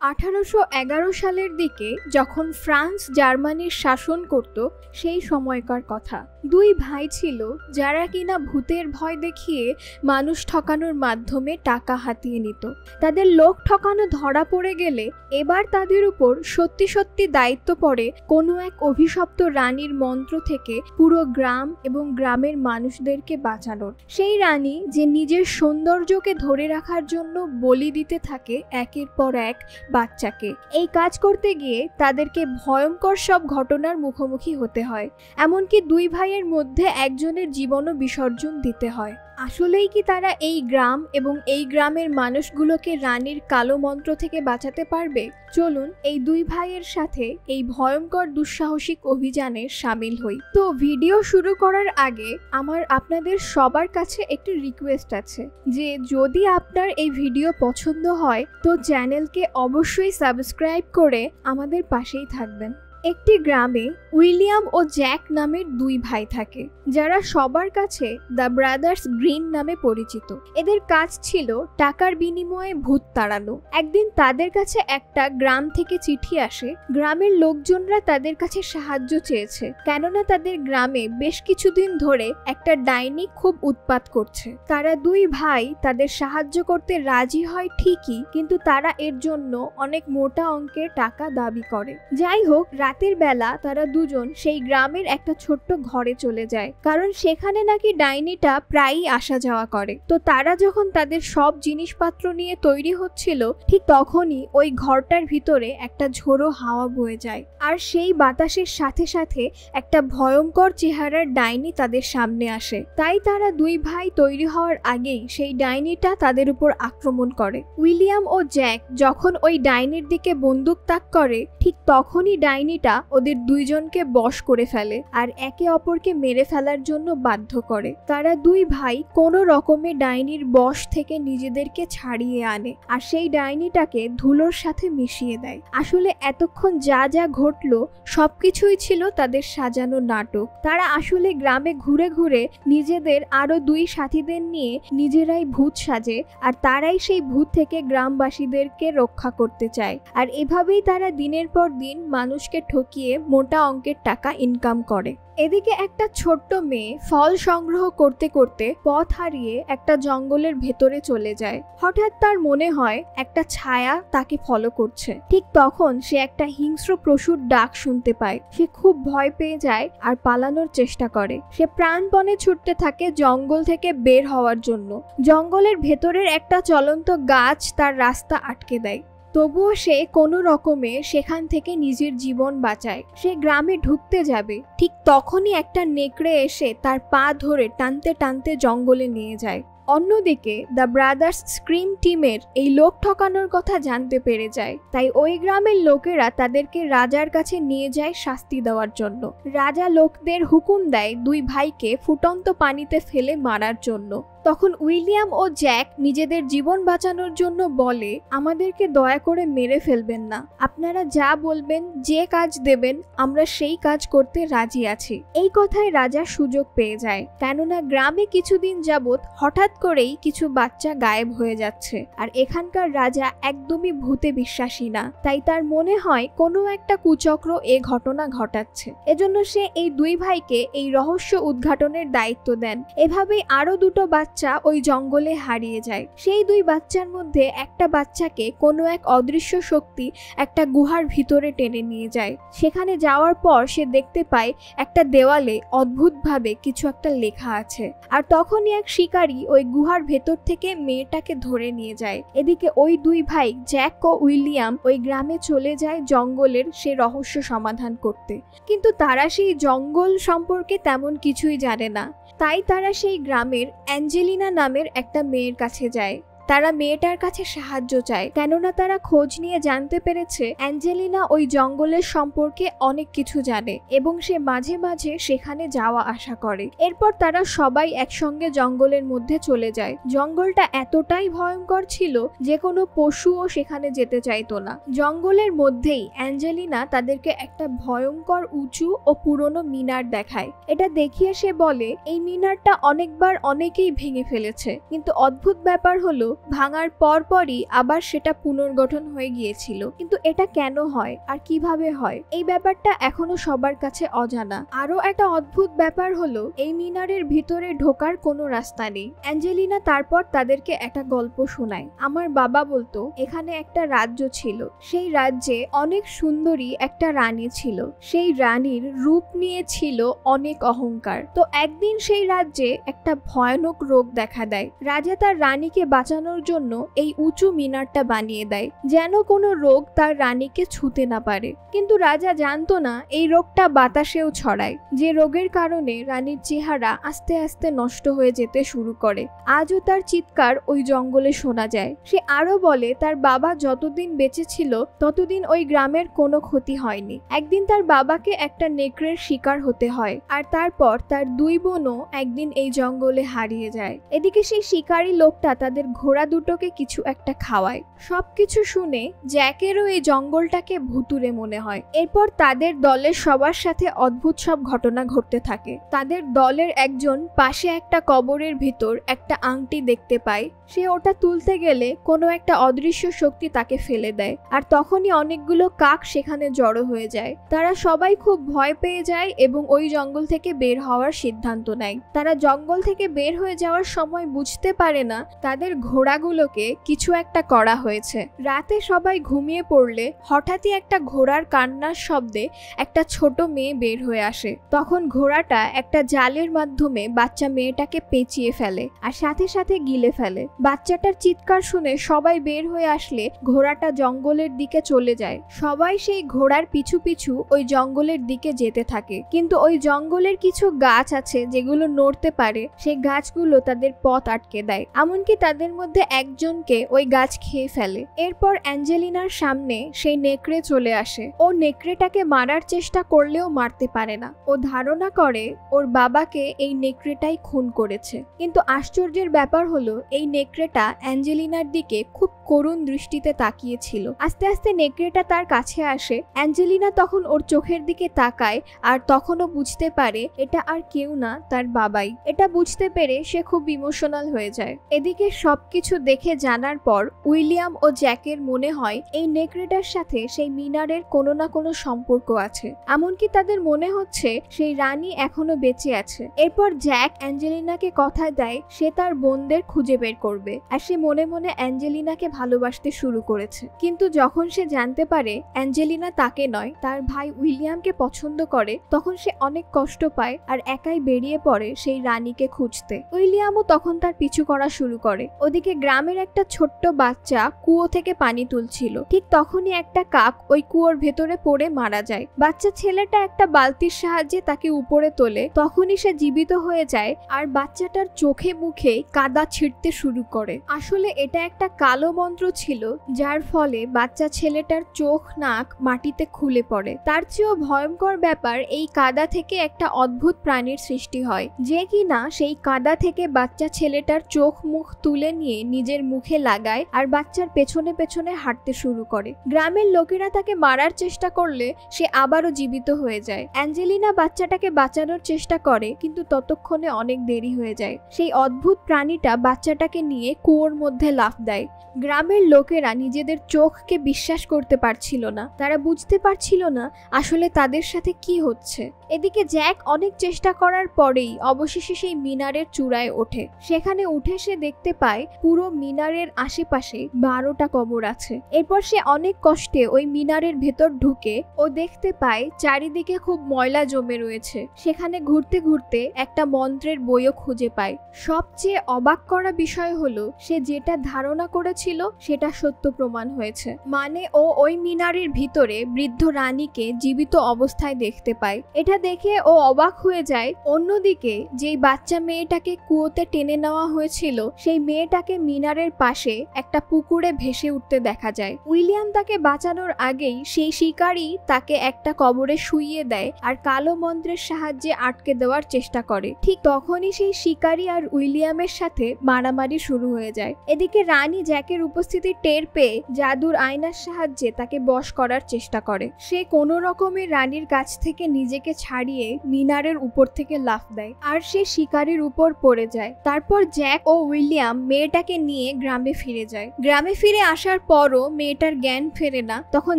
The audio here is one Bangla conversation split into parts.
1811 সালের দিকে যখন ফ্রান্স জার্মানির শাসন করত সেই সময়কার কথা। দুই ভাই ছিল যারা কিনা ভূতের ভয় দেখিয়ে মানুষ ঠকানোর মাধ্যমে টাকা হাতিয়ে নিত। তাদের লোক ঠকানো ধরা পড়ে গেলে এবার তাদের উপর সত্যি সত্যি দায়িত্ব পড়ে কোনো এক অভিশপ্ত রানীর মন্ত্র থেকে পুরো গ্রাম এবং গ্রামের মানুষদেরকে বাঁচানোর। সেই রানী যে নিজের সৌন্দর্যকে ধরে রাখার জন্য বলি দিতে থাকে একের পর এক বাচ্চাকে। এই কাজ করতে গিয়ে তাদেরকে ভয়ঙ্কর সব ঘটনার মুখোমুখি হতে হয়, এমনকি দুই ভাইয়ের মধ্যে একজনের জীবনও বিসর্জন দিতে হয়। আসলেই কি তারা এই গ্রাম এবং এই গ্রামের মানুষগুলোকে রানীর কালো মন্ত্র থেকে বাঁচাতে পারবে? চলুন এই দুই ভাইয়ের সাথে এই ভয়ঙ্কর দুঃসাহসিক অভিযানে সামিল হই। তো ভিডিও শুরু করার আগে আমার আপনাদের সবার কাছে একটি রিকোয়েস্ট আছে যে যদি আপনার এই ভিডিও পছন্দ হয় তো চ্যানেলকে অবশ্যই সাবস্ক্রাইব করে আমাদের পাশেই থাকবেন। একটি গ্রামে উইলিয়াম ও জ্যাক নামের দুই ভাই থাকে যারা সবার কাছে দ্য ব্রাদার্স গ্রিন নামে পরিচিত। এদের কাজ ছিল টাকার বিনিময়ে ভূত তাড়ানো। একদিন তাদের কাছে একটা গ্রাম থেকে চিঠি আসে। গ্রামের লোকজনরা তাদের কাছে সাহায্য চেয়েছে, কেননা তাদের গ্রামে বেশ কিছুদিন ধরে একটা ডাইনি খুব উৎপাত করছে। তারা দুই ভাই তাদের সাহায্য করতে রাজি হয় ঠিকই, কিন্তু তারা এর জন্য অনেক মোটা অঙ্কের টাকা দাবি করে। যাই হোক, রাতের বেলা তারা দুজন সেই গ্রামের একটা ছোট্ট ঘরে চলে যায়, কারণ সেখানে নাকি ডাইনিটা প্রায়ই আসা যাওয়া করে। তো তারা যখন তাদের সব জিনিসপত্র নিয়ে তৈরি হচ্ছিল, ঠিক তখনই ওই ঘরটার ভিতরে একটা ঝোড়ো হাওয়া বয়ে যায়, আর সেই বাতাসের সাথে সাথে একটা ভয়ঙ্কর চেহারার ডাইনি তাদের সামনে আসে। তাই তারা দুই ভাই তৈরি হওয়ার আগেই সেই ডাইনিটা তাদের উপর আক্রমণ করে। উইলিয়াম ও জ্যাক যখন ওই ডাইনির দিকে বন্দুক তাক করে, ঠিক তখনই ডাইনিটা ওদের দুইজনকে বশ করে ফেলে আর একে অপরকে মেরে ফেলার জন্য বাধ্য করে। তারা দুই ভাই কোনো রকমে ডাইনির বশ থেকে নিজেদেরকে ছাড়িয়ে আনে আর সেই ডাইনিটাকে ধুলোর সাথে মিশিয়ে দেয়। আসলে এতক্ষণ যা যা ঘটলো সবকিছুই ছিল তাদের সাজানো নাটক। তারা আসলে গ্রামে ঘুরে ঘুরে নিজেদের আরো দুই সাথীদের নিয়ে নিজেরাই ভূত সাজে, আর তারাই সেই ভূত থেকে গ্রামবাসীদেরকে রক্ষা করতে চায়। আর এভাবেই তারা দিনের পর দিন মানুষকে ঠকিয়ে মোটা অঙ্কের টাকা ইনকাম করে। এদিকে একটা ছোট্ট মেয়ে ফল সংগ্রহ করতে করতে পথ হারিয়ে একটা জঙ্গলের ভেতরে চলে যায়। হঠাৎ তার মনে হয় একটা ছায়া তাকে ফলো করছে। ঠিক তখন সে একটা হিংস্র পশুর ডাক শুনতে পায়। সে খুব ভয় পেয়ে যায় আর পালানোর চেষ্টা করে। সে প্রাণপণে ছুটতে থাকে জঙ্গল থেকে বের হওয়ার জন্য। জঙ্গলের ভেতরের একটা চলন্ত গাছ তার রাস্তা আটকে দেয়, তবুও সে কোনো রকমে সেখান থেকে নিজের জীবন বাঁচায়। সে গ্রামে ঢুকতে যাবে, ঠিক তখনই একটা নেকড়ে এসে তার পা ধরে টানতে টানতে জঙ্গলে নিয়ে যায়। অন্যদিকে দ্য ব্রাদার্স স্ক্রিম টিমের এই লোক ঠকানোর কথা জানতে পেরে যায়, তাই ওই গ্রামের লোকেরা তাদেরকে রাজার কাছে নিয়ে যায় শাস্তি দেওয়ার জন্য। রাজা লোকদের হুকুম দেয় দুই ভাইকে ফুটন্ত পানিতে ফেলে মারার জন্য। তখন উইলিয়াম ও জ্যাক নিজেদের জীবন বাঁচানোর জন্য বলে, আমাদেরকে দয়া করে মেরে ফেলবেন না, আপনারা যা বলবেন, যে কাজ দেবেন আমরা সেই কাজ করতে রাজি আছি। এই কথায় রাজা সুযোগ পেয়ে যায়, কেননা গ্রামে কিছুদিন যাবৎ হঠাৎ করেই কিছু বাচ্চা গায়েব হয়ে যাচ্ছে, আর এখানকার রাজা একদমই ভূতে বিশ্বাসী না। তাই তার মনে হয় কোনো একটা কুচক্র এ ঘটনা ঘটাচ্ছে। এজন্য সে এই দুই ভাইকে এই রহস্য উদ্ঘাটনের দায়িত্ব দেন। এভাবেই আরো দুটো বাচ্চা ওই জঙ্গলে হারিয়ে যায়। সেই দুই বাচ্চার মধ্যে একটা বাচ্চাকে কোনো এক অদৃশ্য শক্তি একটা গুহার ভিতরে টেনে নিয়ে যায়। সেখানে যাওয়ার পর সে দেখতে পায় একটা দেওয়ালে অদ্ভুতভাবে কিছু একটা লেখা আছে, আর তখনই এক শিকারী ওই গুহার ভেতর থেকে মেয়েটাকে ধরে নিয়ে যায়। এদিকে ওই দুই ভাই জ্যাক ও উইলিয়াম ওই গ্রামে চলে যায় জঙ্গলের সে রহস্য সমাধান করতে, কিন্তু তারা সেই জঙ্গল সম্পর্কে তেমন কিছুই জানে না। তাই তারা সেই গ্রামের অ্যাঞ্জেলিনা নামের একটা মেয়ের কাছে যায়। তারা মেয়েটার কাছে সাহায্য চায়, কেননা তারা খোঁজ নিয়ে জানতে পেরেছে অ্যাঞ্জেলিনা ওই জঙ্গলের সম্পর্কে অনেক কিছু জানে এবং সে মাঝে মাঝে সেখানে যাওয়া আসা করে। এরপর তারা সবাই একসঙ্গে জঙ্গলের মধ্যে চলে যায়। জঙ্গলটা এতটাই ভয়ঙ্কর ছিল যে কোনো পশুও সেখানে যেতে চাইতো না। জঙ্গলের মধ্যেই অ্যাঞ্জেলিনা তাদেরকে একটা ভয়ঙ্কর উঁচু ও পুরনো মিনার দেখায়। এটা দেখিয়ে সে বলে এই মিনারটা অনেকবার অনেকেই ভেঙে ফেলেছে, কিন্তু অদ্ভুত ব্যাপার হলো ভাঙার পরপরই আবার সেটা পুনর্গঠন হয়ে গিয়েছিল। কিন্তু এটা কেন হয় আর কিভাবে হয়, এই ব্যাপারটা এখনো সবার কাছে অজানা। আরো একটা অদ্ভুত ব্যাপার হলো এই মিনারের ভিতরে ঢোকার কোনো রাস্তা নেই। অ্যাঞ্জেলিনা তারপর তাদেরকে একটা গল্প শোনায়। আমার বাবা বলতো এখানে একটা রাজ্য ছিল, সেই রাজ্যে অনেক সুন্দরী একটা রানী ছিল। সেই রানীর রূপ নিয়ে ছিল অনেক অহংকার। তো একদিন সেই রাজ্যে একটা ভয়ানক রোগ দেখা দেয়। রাজা তার রানীকে বাঁচানোর জন্য এই উঁচু মিনারটা বানিয়ে দেয়, যেন কোনো রোগ তার রানীকে ছুঁতে না পারে। কিন্তু রাজা জানতো না এই রোগটা বাতাসেও ছড়ায়, যে রোগের কারণে রানীর চেহারা আস্তে আস্তে নষ্ট হয়ে যেতে শুরু করে। আজও তার চিৎকার ওই জঙ্গলে শোনা যায়। সে আরো বলে তার বাবা যতদিন বেঁচে ছিল ততদিন ওই গ্রামের কোনো ক্ষতি হয়নি। একদিন তার বাবাকে একটা নেকড়ের শিকার হতে হয়, আর তারপর তার দুই বোনও একদিন এই জঙ্গলে হারিয়ে যায়। এদিকে সেই শিকারী লোকটা তাদের ঘোড়া দুটোকে কিছু একটা খাওয়ায়। সবকিছু শুনে জ্যাকেরও এই জঙ্গলটাকে ভুতুরে মনে হয়। এরপর তাদের দলের সবার সাথে অদ্ভুত সব ঘটনা ঘটতে থাকে। তাদের দলের একজন পাশে একটা কবরের ভিতর একটা আংটি দেখতে পায়। সে ওটা তুলতে গেলে কোনো একটা অদৃশ্য শক্তি তাকে ফেলে দেয়, আর তখনই অনেকগুলো কাক সেখানে জড়ো হয়ে যায়। তারা সবাই খুব ভয় পেয়ে যায় এবং ওই জঙ্গল থেকে বের হওয়ার সিদ্ধান্ত নেয়। তারা জঙ্গল থেকে বের হয়ে যাওয়ার সময় বুঝতে পারে না তাদের ঘোড়াগুলোকে কিছু একটা করা হয়েছে। রাতে সবাই ঘুমিয়ে পড়লে হঠাৎই একটা ঘোড়ার কান্নার শব্দে একটা ছোট মেয়ে বের হয়ে আসে। তখন ঘোড়াটা একটা জালের মাধ্যমে বাচ্চা মেয়েটাকে পেঁচিয়ে ফেলে আর সাথে সাথে গিলে ফেলে। বাচ্চাটার চিৎকার শুনে সবাই বের হয়ে আসলে ঘোড়াটা জঙ্গলের দিকে চলে যায়। সবাই সেই ঘোড়ার পিছু পিছু ওই জঙ্গলের দিকে যেতে থাকে, কিন্তু ওই জঙ্গলের কিছু গাছ আছে যেগুলো নড়তে পারে। সেই গাছগুলো তাদের পথ আটকে দেয়, এমনকি তাদের মধ্যে একজনকে ওই গাছ খেয়ে ফেলে। এরপর অ্যাঞ্জেলিনার সামনে সেই নেকড়ে চলে আসে। ও নেকড়েটাকে মারার চেষ্টা করলেও মারতে পারে না। ও ধারণা করে ওর বাবাকে এই নেকড়েটাই খুন করেছে। কিন্তু আশ্চর্যের ব্যাপার হলো এই নেকড়েটা অ্যাঞ্জেলিনার দিকে খুব করুণ দৃষ্টিতে তাকিয়েছিল। আস্তে আস্তে নেকড়েটা তার কাছে আসে। অ্যাঞ্জেলিনা তখন ওর চোখের দিকে তাকায়, আর তখনও বুঝতে পারে এটা আর কেউ না, তার বাবাই। এটা বুঝতে পেরে সে খুব ইমোশনাল হয়ে যায়। এদিকে সবকিছু দেখে জানার পর উইলিয়াম ও জ্যাকের মনে হয় এই নেকড়েটার সাথে সেই মিনারের কোনো না কোনো সম্পর্ক আছে। এমনকি তাদের মনে হচ্ছে সেই রানী এখনো বেঁচে আছে। এরপর জ্যাক অ্যাঞ্জেলিনাকে কথা দেয় সে তার বোনদের খুঁজে বের করবে, আর সে মনে মনে অ্যাঞ্জেলিনাকে ভালোবাসতে শুরু করেছে। কিন্তু যখন সে জানতে পারে অ্যাঞ্জেলিনা তাকে নয় তার ভাই উইলিয়ামকে পছন্দ করে, তখন সে অনেক কষ্ট পায় আর একাই বেরিয়ে পড়ে সেই রানীকে খুঁজতে। উইলিয়ামও তখন তার পিছু করা শুরু করে। ওদিকে গ্রামের একটা ছোট্ট বাচ্চা কুয়ো থেকে পানি তুলছিল। ঠিক তখনই একটা কাক ওই কুয়োর ভেতরে পড়ে মারা যায়। বাচ্চা ছেলেটা একটা বালতির সাহায্যে তাকে উপরে তোলে। তখনই সে জীবিত হয়ে যায় আর বাচ্চাটার চোখে মুখে কাদা ছিটতে শুরু করে। আসলে এটা একটা কালো মন্ত্র ছিল, যার ফলে বাচ্চা ছেলেটার চোখ নাক মাটিতে খুলে পড়ে। তার চেয়েও ভয়ঙ্কর ব্যাপার, এই কাদা থেকে একটা অদ্ভুত প্রাণীর সৃষ্টি হয়, যে কিনা সেই কাদা থেকে বাচ্চা ছেলেটার চোখ মুখ তুলে নিয়ে নিজের মুখে লাগায় আর বাচ্চার পেছনে পেছনে হাঁটতে শুরু করে। গ্রামের লোকেরা তাকে মারার চেষ্টা করলে সে আবারও জীবিত হয়ে যায়। অ্যাঞ্জেলিনা বাচ্চাটাকে বাঁচানোর চেষ্টা করে, কিন্তু ততক্ষণে অনেক দেরি হয়ে যায়। সেই অদ্ভুত প্রাণীটা বাচ্চাটাকে নিয়ে কুয়োর মধ্যে লাফ দেয়। গ্রামের লোকেরা নিজেদের চোখকে বিশ্বাস করতে পারছিল না। তারা বুঝতে পারছিল না আসলে তাদের সাথে কি হচ্ছে। এদিকে জ্যাক অনেক চেষ্টা করার পরেই অবশেষে সেই মিনারের চূড়ায় ওঠে। সেখানে উঠে সে দেখতে পায় পুরো মিনারের আশেপাশে 12টা কবর আছে। এরপর সে অনেক কষ্টে ওই মিনারের ভেতর ঢুকে ও দেখতে পায় চারিদিকে খুব ময়লা জমে রয়েছে। সেখানে ঘুরতে ঘুরতে একটা মন্ত্রের বইও খুঁজে পায়। সবচেয়ে অবাক করা বিষয় হলো সে যেটা ধারণা করেছিল সেটা সত্য প্রমাণ হয়েছে। মানে ও ওই মিনারের ভিতরে বৃদ্ধ রানীকে জীবিত অবস্থায় দেখতে পায়। এটা দেখে ও অবাক হয়ে যায়। অন্যদিকে যেই বাচ্চা মেয়েটাকে কুয়োতে টেনে নেওয়া হয়েছিল সেই মেয়েটাকে মিনারের পাশে একটা পুকুরে ভেসে উঠতে দেখা যায়। উইলিয়াম তাকে বাঁচানোর আগেই সেই শিকারী তাকে একটা কবরে শুইয়ে দেয় আর কালো মন্ত্রের সাহায্যে আটকে দেওয়ার চেষ্টা করে। ঠিক তখনই সেই শিকারী আর উইলিয়ামের সাথে মারামারি শুরু হয়ে যায়। এদিকে রানী জ্যাকের উপস্থিতি টের পেয়ে জাদুর আয়নার সাহায্যে তাকে বশ করার চেষ্টা করে। সে কোনো রকমের রানীর কাছ থেকে নিজেকে ছাড়িয়ে মিনারের উপর থেকে লাফ দেয় আর সে শিকারীর উপর পড়ে যায়। তারপর জ্যাক ও উইলিয়াম মেয়েটাকে মেয়েটাকে নিয়ে গ্রামে ফিরে যায়। গ্রামে ফিরে আসার পরও মেয়েটার জ্ঞান ফেরে না। তখন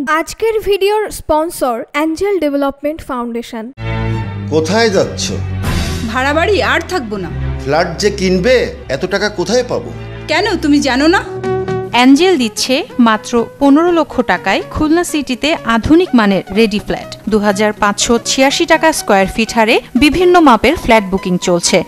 আজকের ভিডিওর স্পন্সর অ্যাঞ্জেল ডেভেলপমেন্ট ফাউন্ডেশন। কোথায় যাচ্ছ? ভাড়া বাড়ি আর থাকবো না। ফ্ল্যাট যে কিনবে এত টাকা কোথায় পাবো? কেন, তুমি জানো না? অ্যাঞ্জেল দিচ্ছে মাত্র 15 লক্ষ টাকায় খুলনা সিটিতে আধুনিক মানের রেডি ফ্ল্যাট। 2586 টাকা স্কয়ার ফিট হারে বিভিন্ন মাপের ফ্ল্যাট বুকিং চলছে।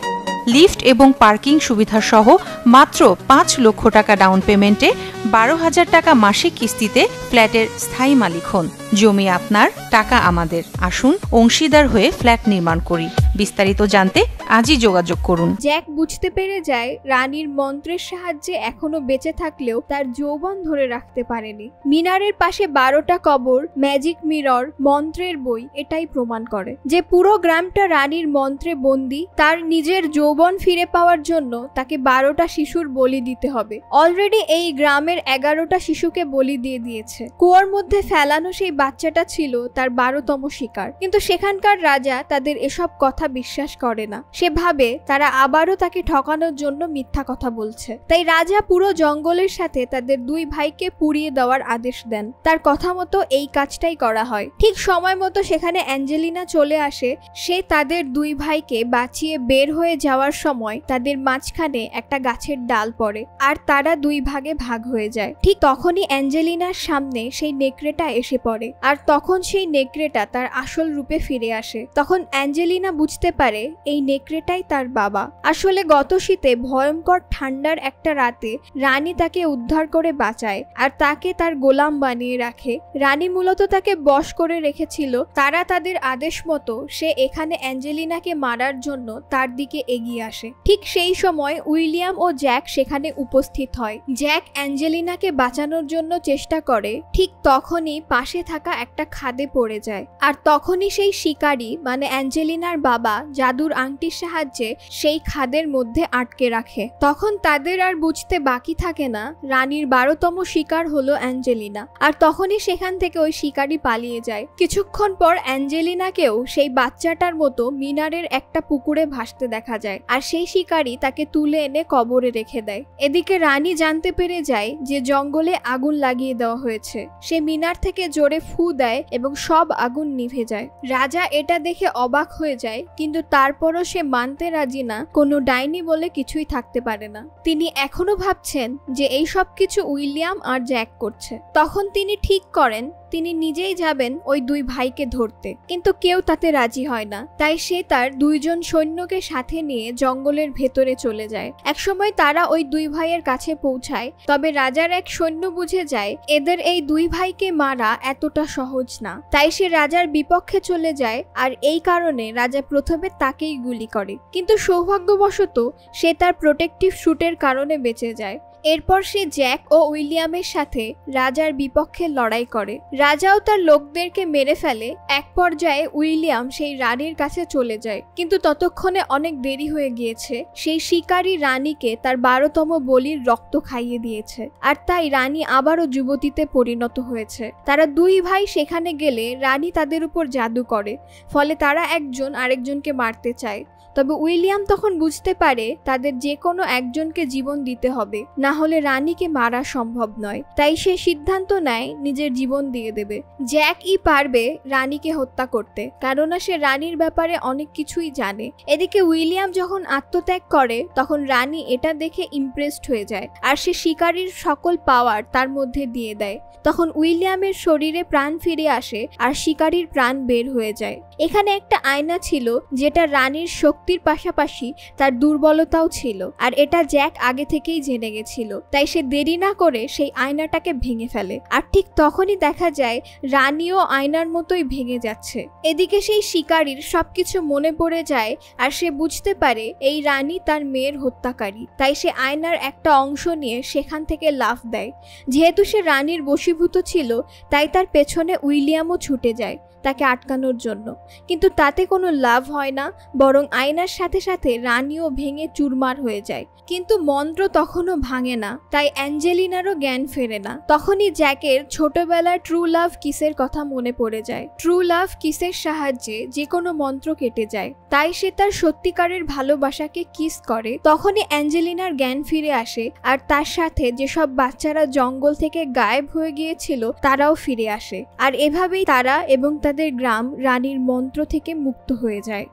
লিফট এবং পার্কিং সুবিধা সহ মাত্র 5 লক্ষ টাকা ডাউন পেমেন্টে 12,000 টাকা মাসিক কিস্তিতে ফ্ল্যাটের স্থায়ী মালিক হন। জমি আপনার, টাকা আমাদের। আসুন অংশীদার হয়ে ফ্ল্যাট নির্মাণ করি। বিস্তারিত জানতে আজই যোগাযোগ করুন। জ্যাক বুঝতে পেরে যায় রানীর মন্ত্রের সাহায্যে এখনো বেঁচে থাকলেও তার যৌবন ধরে রাখতে পারেনি। মিনারের পাশে 12টা কবর, ম্যাজিক মিরর, মন্ত্রের বই এটাই প্রমাণ করে যে পুরো গ্রামটা রানীর মন্ত্রে বন্দী। তার নিজের যৌবন ফিরে পাওয়ার জন্য তাকে 12টা শিশুর বলি দিতে হবে। অলরেডি এই গ্রামের 11টা শিশুকে বলি দিয়ে দিয়েছে। কুয়োর মধ্যে ফেলানো সেই বাচ্চাটা ছিল তার 12তম শিকার। কিন্তু সেখানকার রাজা তাদের এসব কথা বিশ্বাস করে না। সে ভাবে তারা আবারও তাকে ঠকানোর জন্য মিথ্যা কথা বলছে। তাই রাজা পুরো জঙ্গলের সাথে তাদের 2 ভাইকে পুড়িয়ে দেওয়ার আদেশ দেন। তার কথা মতো এই কাজটাই করা হয়। ঠিক সময় মতো সেখানে অ্যাঞ্জেলিনা চলে আসে। সে তাদের 2 ভাইকে বাঁচিয়ে বের হয়ে যাওয়ার সময় তাদের মাঝখানে একটা গাছের ডাল পড়ে আর তারা 2 ভাগে ভাগ হয়ে যায়। ঠিক তখনই অ্যাঞ্জেলিনার সামনে সেই নেকড়েটা এসে পড়ে আর তখন সেই নেকড়েটা তার আসল রূপে ফিরে আসে। তখন অ্যাঞ্জেলিনা বুঝতে পারে এই নেকড়েটাই তার বাবা। আসলে গত শীতে ভয়ঙ্কর ঠান্ডার একটা রাতে রানী তাকে উদ্ধার করে বাঁচায় আর তাকে তার গোলাম বানিয়ে রাখে। রানী মূলত তাকে বশ করে রেখেছিল। তারা তাদের আদেশ মতো সে এখানে অ্যাঞ্জেলিনাকে মারার জন্য তার দিকে এগিয়ে আসে। ঠিক সেই সময় উইলিয়াম ও জ্যাক সেখানে উপস্থিত হয়। জ্যাক অ্যাঞ্জেলিনাকে বাঁচানোর জন্য চেষ্টা করে। ঠিক তখনই পাশে থাকা একটা খাদে পড়ে যায় আর তখনই সেই শিকারী মানে অ্যাঞ্জেলিনার বাবা জাদুর আংটির সাহায্যে সেই খাদের মধ্যে আটকে রাখে। তখন তাদের আর বুঝতে বাকি থাকে না রানীর 12তম শিকার হলো অ্যাঞ্জেলিনা। আর তখনই সেখান থেকে ওই শিকারী পালিয়ে যায়। কিছুক্ষণ পর অ্যাঞ্জেলিনাকেও সেই বাচ্চাটার মতো মিনারের একটা পুকুরে ভাসতে দেখা যায় আর সেই শিকারী তাকে তুলে এনে কবরে রেখে দেয়। এদিকে রানী জানতে পেরে যায় যে জঙ্গলে আগুন লাগিয়ে দেওয়া হয়েছে। সে মিনার থেকে জোরে ফু দেয় এবং সব আগুন নিভে যায়। রাজা এটা দেখে অবাক হয়ে যায়, কিন্তু তারপরও সে মানতে রাজি না কোনো ডাইনি বলে কিছুই থাকতে পারে না। তিনি এখনো ভাবছেন যে এই সব কিছু উইলিয়াম আর জ্যাক করছে। তখন তিনি ঠিক করেন তিনি নিজেই যাবেন ওই 2 ভাইকে ধরতে, কিন্তু কেউ তাতে রাজি হয় না। তাই সে তার 2 জন সৈন্যকে সাথে নিয়ে জঙ্গলের ভেতরে চলে যায়। একসময় তারা ওই 2 ভাইয়ের কাছে পৌঁছায়। তবে রাজার এক সৈন্য বুঝে যায় এদের এই 2 ভাইকে মারা এতটা সহজ না। তাই সে রাজার বিপক্ষে চলে যায় আর এই কারণে রাজা প্রথমে তাকেই গুলি করে। কিন্তু সৌভাগ্যবশত সে তার প্রোটেক্টিভ শুটের কারণে বেঁচে যায়। এরপর সে জ্যাক ও উইলিয়ামের সাথে রাজার বিপক্ষে লড়াই করে। রাজাও তার লোকদেরকে মেরে ফেলে। এক পর্যায়ে উইলিয়াম সেই রানীর কাছে চলে যায়, কিন্তু ততক্ষণে অনেক দেরি হয়ে গিয়েছে। সেই শিকারী রানীকে তার 12তম বলির রক্ত খাইয়ে দিয়েছে আর তাই রানী আবারও যুবতীতে পরিণত হয়েছে। তারা 2 ভাই সেখানে গেলে রানী তাদের উপর জাদু করে, ফলে তারা একজন আরেকজনকে মারতে চায়। তবে উইলিয়াম তখন বুঝতে পারে তাদের যে কোনো একজনকে জীবন দিতে হবে, না হলে রানীকে মারা সম্ভব নয়। তাই সে সিদ্ধান্ত নেয় নিজের জীবন দিয়ে দেবে। জ্যাকই পারবে রানীকে হত্যা করতে, কেননা সে রানীর ব্যাপারে অনেক কিছুই জানে। এদিকে উইলিয়াম যখন আত্মত্যাগ করে তখন রানী এটা দেখে ইমপ্রেসড হয়ে যায় আর সে শিকারীর সকল পাওয়ার তার মধ্যে দিয়ে দেয়। তখন উইলিয়ামের শরীরে প্রাণ ফিরে আসে আর শিকারীর প্রাণ বের হয়ে যায়। এখানে একটা আয়না ছিল যেটা রানীর শক্তির পাশাপাশি তার দুর্বলতাও ছিল, আর এটা জ্যাক আগে থেকেই জেনে গেছিল। তাই সে দেরি না করে সেই আয়নাটাকে ভেঙে ফেলে আর ঠিক তখনই দেখা যায় রানীও আয়নার মতোই ভেঙে যাচ্ছে। এদিকে সেই শিকারীর সবকিছু মনে পড়ে যায় আর সে বুঝতে পারে এই রানী তার মেয়ের হত্যাকারী। তাই সে আয়নার একটা অংশ নিয়ে সেখান থেকে লাফ দেয়। যেহেতু সে রানীর বশীভূত ছিল তাই তার পেছনে উইলিয়ামও ছুটে যায়। তাকে আটকানোর জন্য, কিন্তু তাতে কোনো লাভ হয় না, বরং আয়নার সাথে সাথে রানীও ভেঙে চুরমার হয়ে যায়। কিন্তু মন্ত্র তখনও ভাঙে না, তাই অ্যাঞ্জেলিনারও জ্ঞান ফেরে না। তখনই জ্যাকের ছোটবেলার ট্রু লাভ কিসের কথা মনে পড়ে যায়। ট্রু লাভ কিসের সাহায্যে যে কোনো মন্ত্র কেটে যায়, তাই সে তার সত্যিকারের ভালোবাসাকে কিস করে। তখনই অ্যাঞ্জেলিনার জ্ঞান ফিরে আসে, আর তার সাথে যেসব বাচ্চারা জঙ্গল থেকে গায়েব হয়ে গিয়েছিল তারাও ফিরে আসে। আর এভাবেই তারা এবং তাদের গ্রাম রানীর মন্ত্র থেকে মুক্ত হয়ে যায়।